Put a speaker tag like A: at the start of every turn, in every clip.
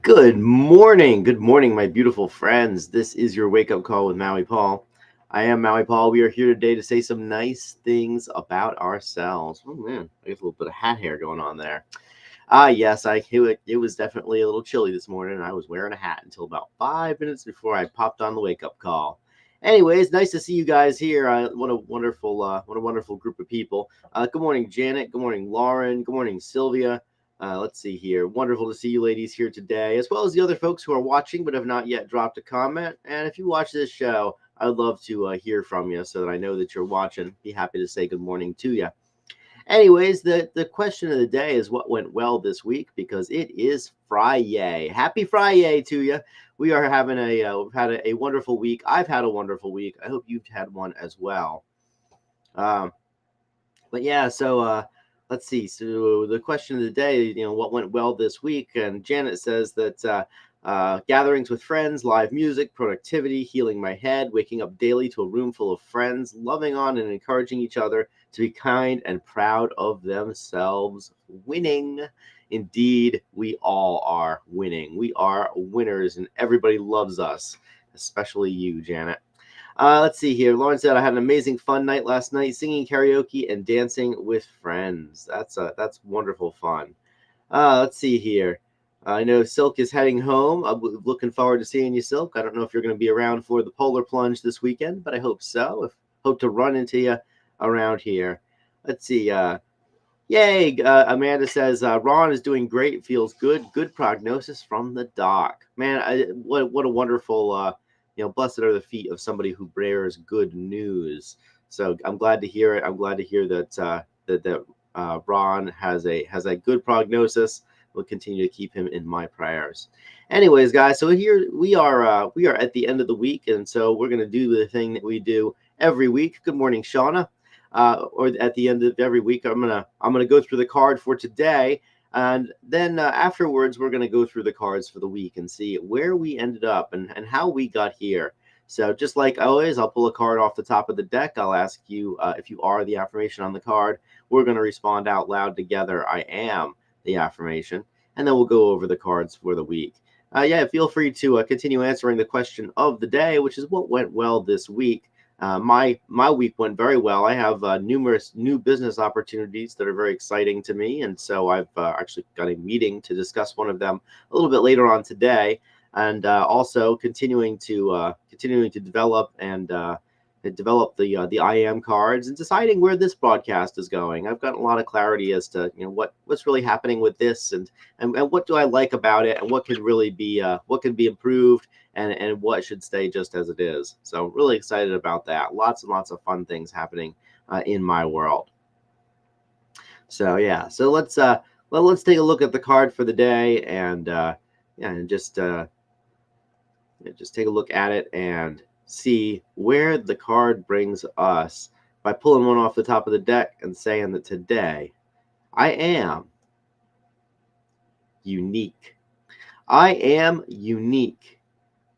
A: Good morning, my beautiful friends. This is your wake up call with Maui Paul. I am Maui Paul. We are here today to say some nice things about ourselves. Oh man, I got a little bit of hat hair going on there. Yes, it was definitely a little chilly this morning. I was wearing a hat until about 5 minutes before I popped on the wake up call. Anyways, nice to see you guys here. What a wonderful group of people. Good morning, Janet. Good morning, Lauren. Good morning, Sylvia. Let's see here. Wonderful to see you ladies here today, as well as the other folks who are watching but have not yet dropped a comment. And if you watch this show, I would love to hear from you so that I know that you're watching. Be happy to say good morning to you. Anyways, the question of the day is what went well this week because it is Friday. Happy Friday to you. We are having we've had a wonderful week. I've had a wonderful week. I hope you've had one as well. Um, but yeah, let's see. So the question of the day, what went well this week? And Janet says that gatherings with friends, live music, productivity, healing my head, waking up daily to a room full of friends, loving on and encouraging each other to be kind and proud of themselves, winning. Indeed, we all are winning. We are winners, and everybody loves us, especially you, Janet. Let's see here. Lauren said I had an amazing fun night last night, singing karaoke and dancing with friends. That's wonderful fun. Let's see here. I know Silk is heading home. I'm looking forward to seeing you, Silk. I don't know if you're going to be around for the polar plunge this weekend, but I hope so. Hope to run into you around here. Let's see. Yay! Amanda says Ron is doing great. Feels good. Good prognosis from the doc. Man, what a wonderful. Blessed are the feet of somebody who bears good news. So I'm glad to hear it. I'm glad to hear that Ron has a good prognosis. We'll continue to keep him in my prayers. Anyways, guys, so here we are at the end of the week, and so we're gonna do the thing that we do every week. Good morning, Shauna. Or at the end of every week, I'm gonna go through the card for today, and then afterwards we're gonna go through the cards for the week and see where we ended up and how we got here. So just like always, I'll pull a card off the top of the deck. I'll ask you if you are the affirmation on the card. We're gonna respond out loud together. I am the affirmation, and then we'll go over the cards for the week. Yeah, feel free to continue answering the question of the day, which is what went well this week. My week went very well. I have numerous new business opportunities that are very exciting to me, and so I've actually got a meeting to discuss one of them a little bit later on today, and also continuing to develop and develop the I am cards and deciding where this broadcast is going. I've got a lot of clarity as to what's really happening with this and what do I like about it and what could really be what can be improved and what should stay just as it is. So really excited about that. Lots and lots of fun things happening in my world. So yeah, so let's take a look at the card for the day and yeah, and just take a look at it and see where the card brings us by pulling one off the top of the deck and saying that today I am unique. I am unique.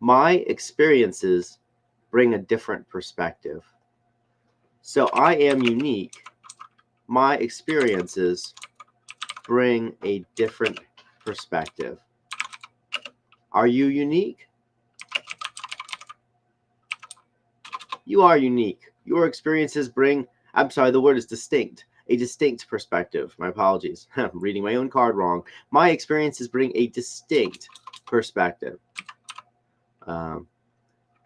A: My experiences bring a different perspective. So I am unique. My experiences bring a different perspective. Are you unique? You are unique. Your experiences bring, I'm sorry, the word is distinct, a distinct perspective. My apologies. I'm reading my own card wrong. My experiences bring a distinct perspective. Um,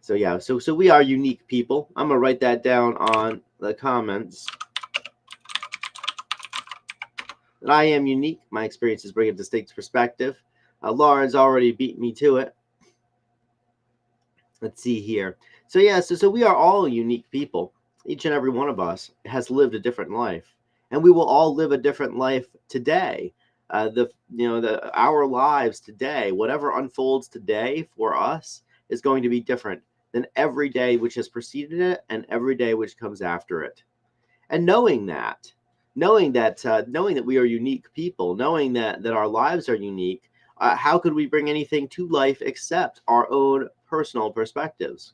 A: so yeah, so we are unique people. I'm gonna write that down on the comments. That I am unique. My experiences bring a distinct perspective. Lauren's already beat me to it. Let's see here. So yeah, so we are all unique people. Each and every one of us has lived a different life, and we will all live a different life today. The our lives today, whatever unfolds today for us, is going to be different than every day which has preceded it and every day which comes after it. And knowing that we are unique people, knowing that our lives are unique, how could we bring anything to life except our own personal perspectives?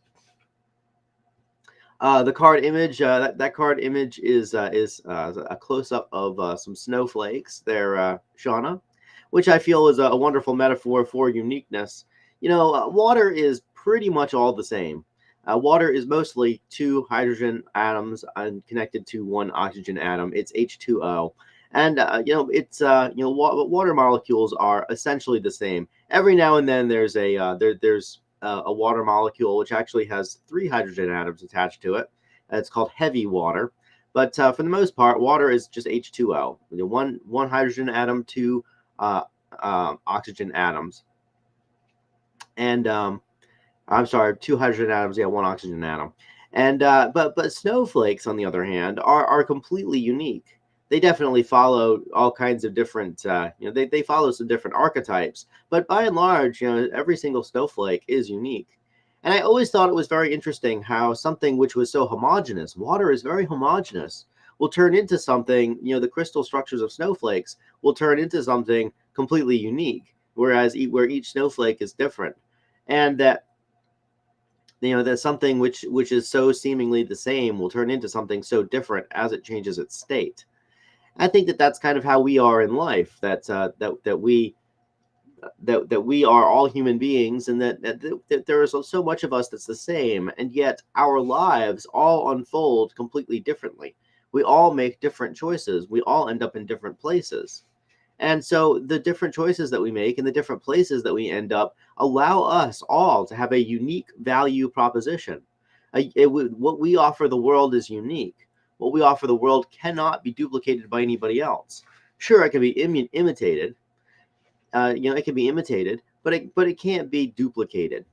A: The card image, that card image is a close up of some snowflakes there, Shauna. which I feel is a wonderful metaphor for uniqueness. Water is pretty much all the same. Water is mostly two hydrogen atoms and connected to one oxygen atom. It's H2O. And water molecules are essentially the same. Every now and then there's a water molecule which actually has three hydrogen atoms attached to it. It's called heavy water. But for the most part, water is just H2O. One hydrogen atom, two oxygen atoms, and I'm sorry, two hydrogen atoms, yeah, one oxygen atom. And but snowflakes, on the other hand, are completely unique. They definitely follow all kinds of different, they follow some different archetypes, but by and large, every single snowflake is unique. And I always thought it was very interesting how something which was so homogeneous, water is very homogeneous, will turn into something, the crystal structures of snowflakes will turn into something completely unique, whereas where each snowflake is different. And that something which is so seemingly the same will turn into something so different as it changes its state. I think that that's kind of how we are in life. That we are all human beings, and that there is so much of us that's the same, and yet our lives all unfold completely differently. We all make different choices. We all end up in different places. And so the different choices that we make and the different places that we end up allow us all to have a unique value proposition. What we offer the world is unique. What we offer the world cannot be duplicated by anybody else. Sure, it can be imitated. It can be imitated, but it can't be duplicated.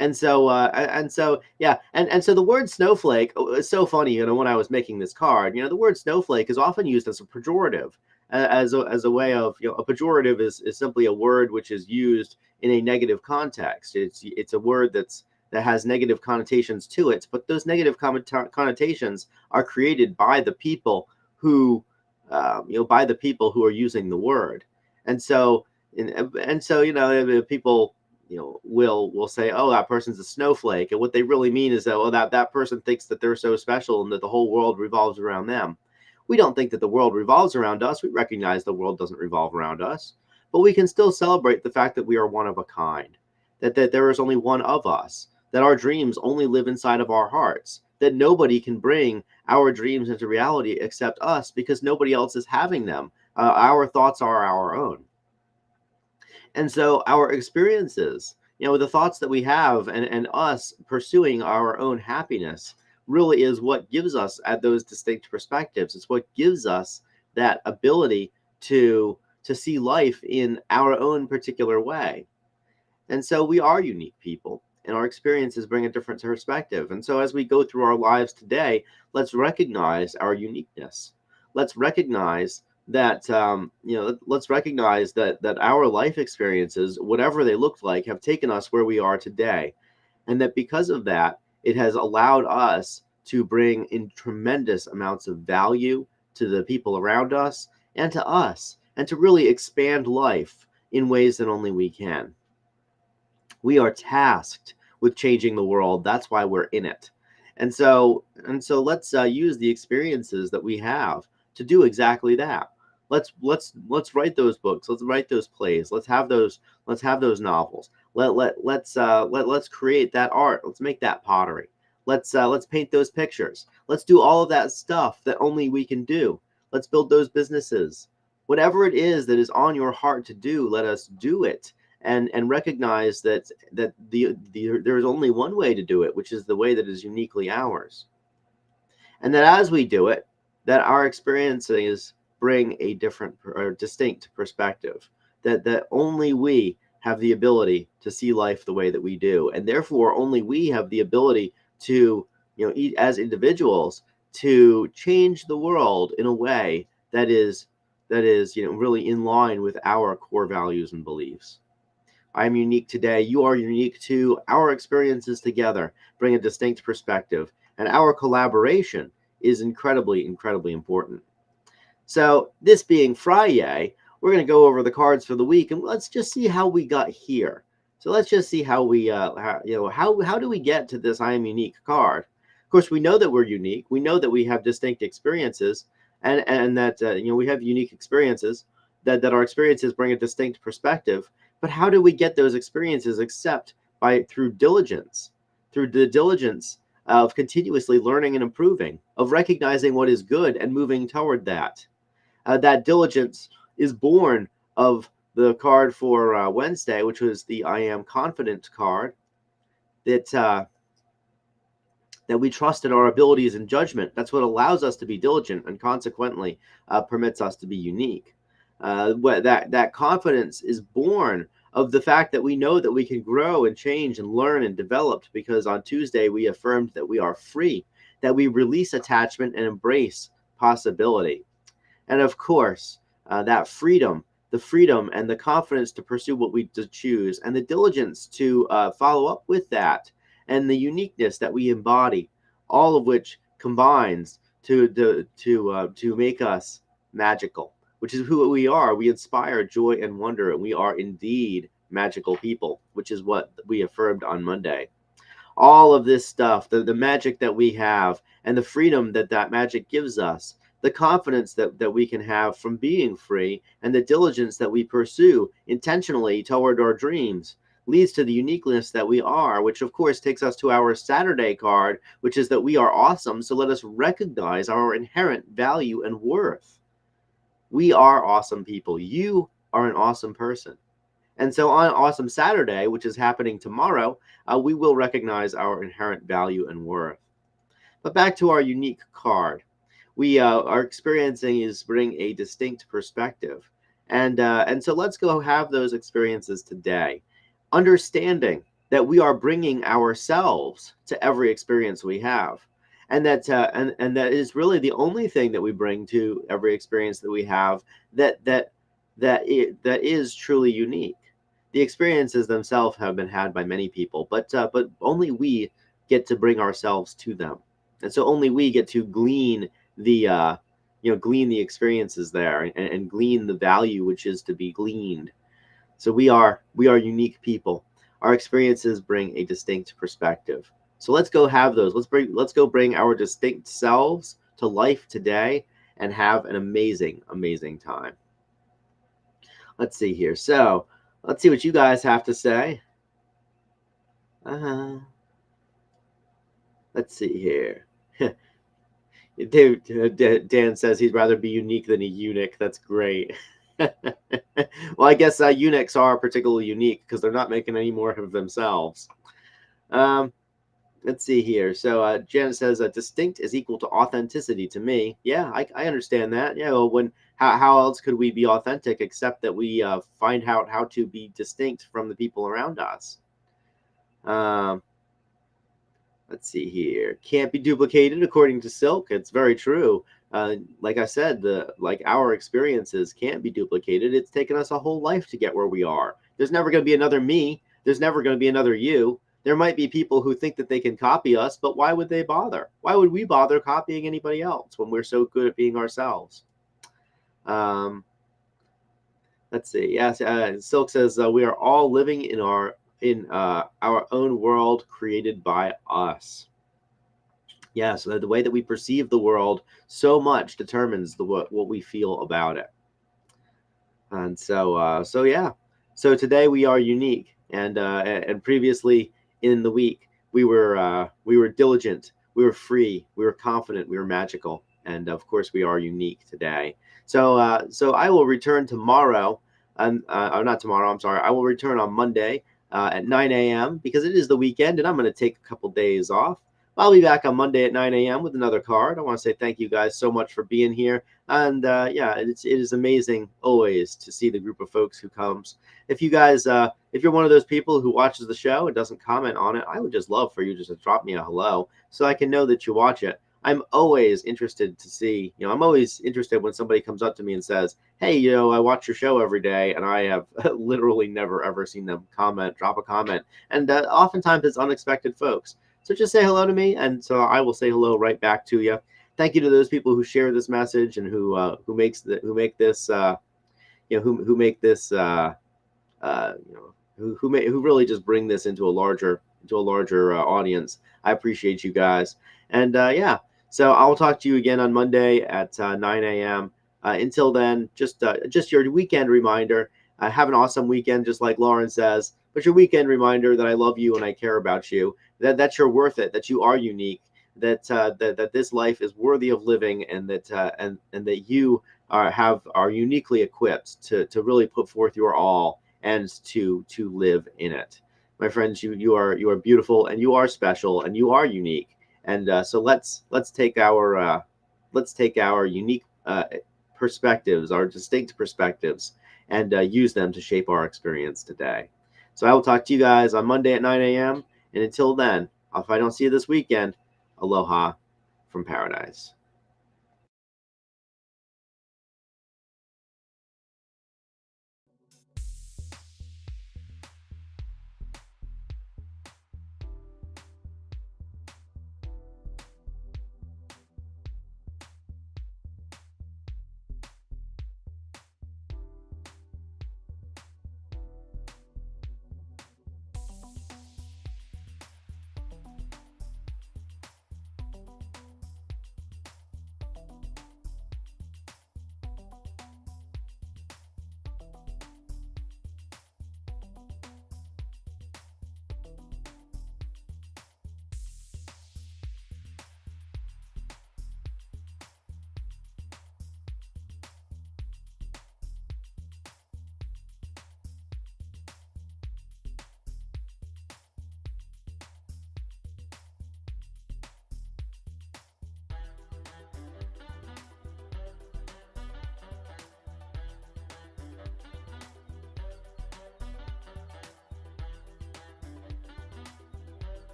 A: And so the word snowflake is so funny. When I was making this card, the word snowflake is often used as a pejorative, as a way of, a pejorative is simply a word which is used in a negative context. It's a word that has negative connotations to it, but those negative connotations are created by the people who are using the word. And so people will say, oh, that person's a snowflake, and what they really mean is that, well, that person thinks that they're so special and that the whole world revolves around them. We don't think that the world revolves around us. We recognize the world doesn't revolve around us, but we can still celebrate the fact that we are one of a kind, that there is only one of us, that our dreams only live inside of our hearts, that nobody can bring our dreams into reality except us, because nobody else is having them. Our thoughts are our own. And so our experiences, the thoughts that we have, and us pursuing our own happiness, really is what gives us at those distinct perspectives. It's what gives us that ability to see life in our own particular way. And so we are unique people, and our experiences bring a different perspective. And so as we go through our lives today, let's recognize our uniqueness. Let's recognize that our life experiences, whatever they looked like, have taken us where we are today, and that because of that, it has allowed us to bring in tremendous amounts of value to the people around us and to us, and to really expand life in ways that only we can. We are tasked with changing the world. That's why we're in it. And so let's use the experiences that we have to do exactly that. Let's write those books. Let's write those plays. Let's have those novels. Let's create that art. Let's make that pottery. Let's paint those pictures. Let's do all of that stuff that only we can do. Let's build those businesses. Whatever it is that is on your heart to do, let us do it. And recognize that there is only one way to do it, which is the way that is uniquely ours. And that as we do it, that our experiences bring a different or distinct perspective, that only we have the ability to see life the way that we do, and therefore only we have the ability to, as individuals, to change the world in a way that is really in line with our core values and beliefs. I'm unique today. You are unique too. Our experiences together bring a distinct perspective, and our collaboration is incredibly, incredibly important. So this being Friday, we're going to go over the cards for the week, and let's just see how we got here. So let's just see how we, how do we get to this I am unique card? Of course, we know that we're unique. We know that we have distinct experiences, and that we have unique experiences. that our experiences bring a distinct perspective. But how do we get those experiences except by through diligence, through the diligence of continuously learning and improving, of recognizing what is good and moving toward that. That diligence is born of the card for Wednesday, which was the I Am Confident card, that we trust in our abilities and judgment. That's what allows us to be diligent and consequently permits us to be unique. That confidence is born of the fact that we know that we can grow and change and learn and develop, because on Tuesday we affirmed that we are free, that we release attachment and embrace possibility. And of course, that freedom, the freedom and the confidence to pursue what we choose, and the diligence to follow up with that, and the uniqueness that we embody, all of which combines to make us magical, which is who we are. We inspire joy and wonder, and we are indeed magical people, which is what we affirmed on Monday. All of this stuff, the magic that we have, and the freedom that that magic gives us, the confidence that we can have from being free, and the diligence that we pursue intentionally toward our dreams, leads to the uniqueness that we are, which of course takes us to our Saturday card, which is that we are awesome. So let us recognize our inherent value and worth. We are awesome people. You are an awesome person. And so on Awesome Saturday, which is happening tomorrow, we will recognize our inherent value and worth. But back to our unique card. We are experiencing is bring a distinct perspective. And so let's go have those experiences today, understanding that we are bringing ourselves to every experience we have, and and that is really the only thing that we bring to every experience that we have that is truly unique. The experiences themselves have been had by many people, but only we get to bring ourselves to them, and so only we get to glean glean the experiences there, and glean the value which is to be gleaned. So we are unique people. Our experiences bring a distinct perspective. So let's go have those. Let's go bring our distinct selves to life today and have an amazing, amazing time. Let's see here. So let's see what you guys have to say. Let's see here. Dan says he'd rather be unique than a eunuch. That's great. Well, I guess eunuchs are particularly unique because they're not making any more of themselves. Let's see here. So Jen says distinct is equal to authenticity to me. Yeah, I understand that. Yeah, well, how else could we be authentic except that we find out how to be distinct from the people around us? Let's see here. Can't be duplicated, according to Silk. It's very true. Like I said, our experiences can't be duplicated. It's taken us a whole life to get where we are. There's never going to be another me. There's never going to be another you. There might be people who think that they can copy us, but why would they bother? Why would we bother copying anybody else when we're so good at being ourselves? Let's see. Yes, Silk says we are all living in our own world created by us. Yeah, so the way that we perceive the world so much determines what we feel about it. And so yeah. So today we are unique, and previously in the week we were diligent, we were free, we were confident, we were magical, and of course we are unique today. So so I will return tomorrow, or not tomorrow. I'm sorry. I will return on Monday at 9 a.m. because it is the weekend, and I'm going to take a couple days off. I'll be back on Monday at 9 a.m. with another card. I want to say thank you guys so much for being here. And yeah, it is amazing always to see the group of folks who comes. If you guys, if you're one of those people who watches the show and doesn't comment on it, I would just love for you just to drop me a hello so I can know that you watch it. I'm always interested to see, I'm always interested when somebody comes up to me and says, hey, I watch your show every day, and I have literally never, ever seen them drop a comment. And oftentimes it's unexpected folks. So just say hello to me, and so I will say hello right back to you. Thank you to those people who share this message and who make this who really just bring this into a larger audience. I appreciate you guys, and yeah. So I'll talk to you again on Monday at 9 a.m. Until then, just your weekend reminder. Have an awesome weekend, just like Lauren says. But your weekend reminder that I love you and I care about you. That you're worth it. That you are unique. That this life is worthy of living, and that you are uniquely equipped to really put forth your all and to live in it. My friends, you are beautiful, and you are special, and you are unique. And so let's take our unique perspectives, our distinct perspectives, and use them to shape our experience today. So I will talk to you guys on Monday at 9 a.m. And until then, if I don't see you this weekend, aloha from paradise.